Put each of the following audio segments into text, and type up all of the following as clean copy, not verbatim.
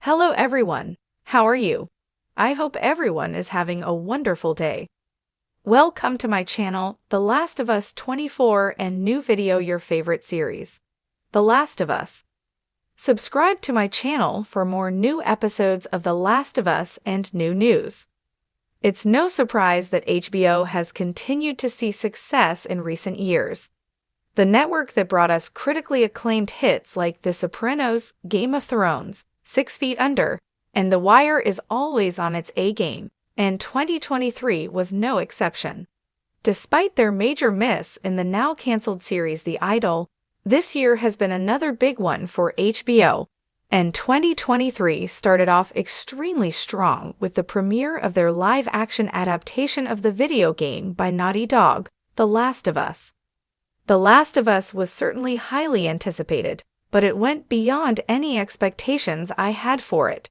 Hello everyone, how are you? I hope everyone is having a wonderful day. Welcome to my channel, The Last of Us 24 and new video your favorite series, The Last of Us. Subscribe to my channel for more new episodes of The Last of Us and new news. It's no surprise that HBO has continued to see success in recent years. The network that brought us critically acclaimed hits like The Sopranos, Game of Thrones, 6 Feet Under, and The Wire is always on its A-game, and 2023 was no exception. Despite their major miss in the now-canceled series The Idol, this year has been another big one for HBO, and 2023 started off extremely strong with the premiere of their live-action adaptation of the video game by Naughty Dog, The Last of Us. The Last of Us was certainly highly anticipated, but it went beyond any expectations I had for it.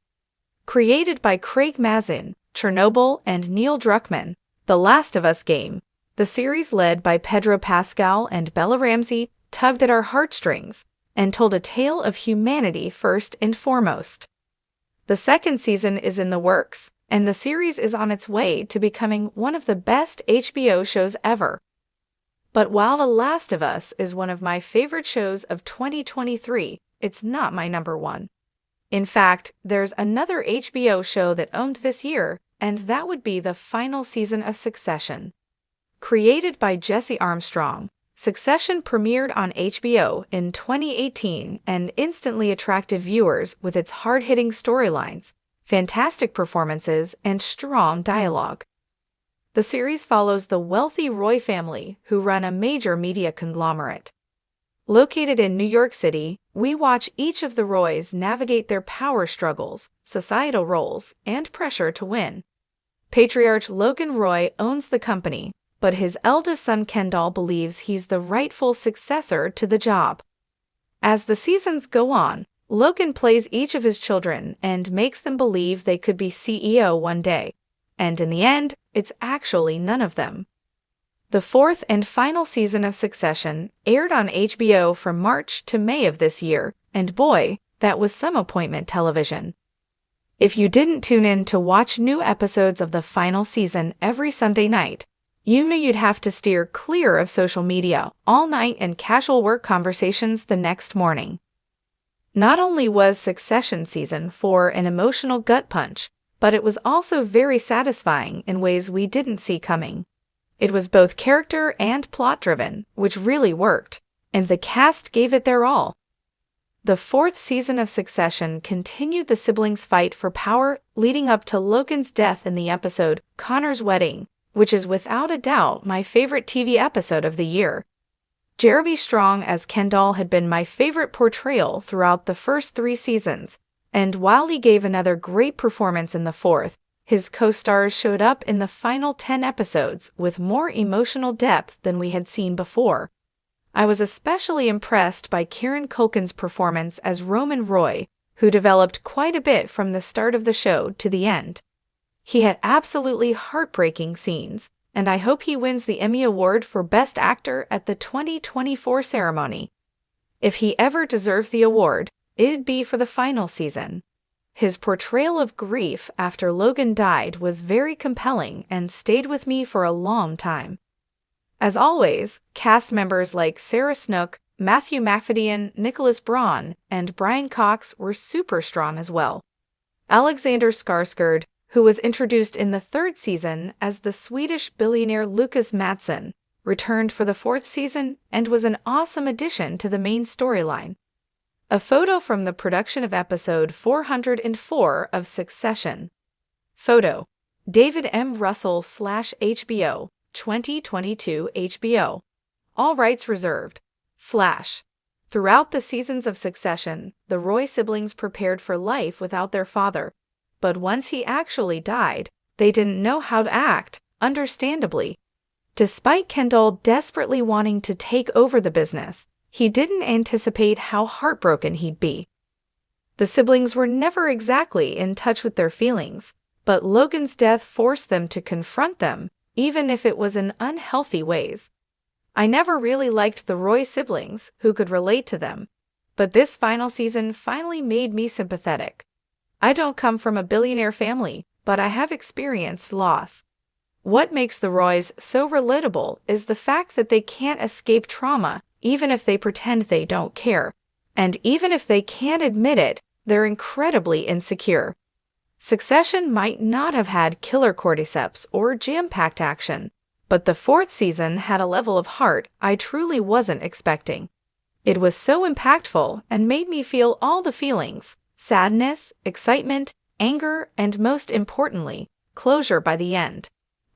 Created by Craig Mazin, Chernobyl, and Neil Druckmann, The Last of Us game, the series led by Pedro Pascal and Bella Ramsey tugged at our heartstrings and told a tale of humanity first and foremost. The second season is in the works, and the series is on its way to becoming one of the best HBO shows ever. But while The Last of Us is one of my favorite shows of 2023, it's not my number one. In fact, there's another HBO show that owned this year, and that would be the final season of Succession. Created by Jesse Armstrong, Succession premiered on HBO in 2018 and instantly attracted viewers with its hard-hitting storylines, fantastic performances, and strong dialogue. The series follows the wealthy Roy family who run a major media conglomerate. Located in New York City, we watch each of the Roys navigate their power struggles, societal roles, and pressure to win. Patriarch Logan Roy owns the company, but his eldest son Kendall believes he's the rightful successor to the job. As the seasons go on, Logan plays each of his children and makes them believe they could be CEO one day. And in the end, it's actually none of them. The fourth and final season of Succession aired on HBO from March to May of this year, and boy, that was some appointment television. If you didn't tune in to watch new episodes of the final season every Sunday night, you knew you'd have to steer clear of social media all night and casual work conversations the next morning. Not only was Succession Season 4 an emotional gut punch, but it was also very satisfying in ways we didn't see coming. It was both character and plot-driven, which really worked, and the cast gave it their all. The fourth season of Succession continued the siblings' fight for power leading up to Logan's death in the episode Connor's Wedding, which is without a doubt my favorite TV episode of the year. Jeremy Strong as Kendall had been my favorite portrayal throughout the first 3 seasons, and while he gave another great performance in the fourth, his co-stars showed up in the final 10 episodes with more emotional depth than we had seen before. I was especially impressed by Kieran Culkin's performance as Roman Roy, who developed quite a bit from the start of the show to the end. He had absolutely heartbreaking scenes, and I hope he wins the Emmy Award for Best Actor at the 2024 ceremony. If he ever deserved the award, it'd be for the final season. His portrayal of grief after Logan died was very compelling and stayed with me for a long time. As always, cast members like Sarah Snook, Matthew Macfadyen, Nicholas Braun, and Brian Cox were super strong as well. Alexander Skarsgård, who was introduced in the 3rd season as the Swedish billionaire Lucas Mattsson, returned for the 4th season and was an awesome addition to the main storyline. A photo from the production of episode 404 of Succession. Photo: David M. Russell /HBO, 2022 HBO. All rights reserved. / Throughout the seasons of Succession, the Roy siblings prepared for life without their father. But once he actually died, they didn't know how to act, understandably. Despite Kendall desperately wanting to take over the business, he didn't anticipate how heartbroken he'd be. The siblings were never exactly in touch with their feelings, but Logan's death forced them to confront them, even if it was in unhealthy ways. I never really liked the Roy siblings who could relate to them, but this final season finally made me sympathetic. I don't come from a billionaire family, but I have experienced loss. What makes the Roys so relatable is the fact that they can't escape trauma, even if they pretend they don't care. And even if they can't admit it, they're incredibly insecure. Succession might not have had killer cordyceps or jam-packed action, but the fourth season had a level of heart I truly wasn't expecting. It was so impactful and made me feel all the feelings: sadness, excitement, anger, and most importantly, closure by the end.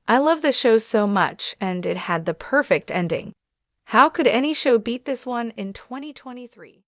I love the show so much, and it had the perfect ending. How could any show beat this one in 2023?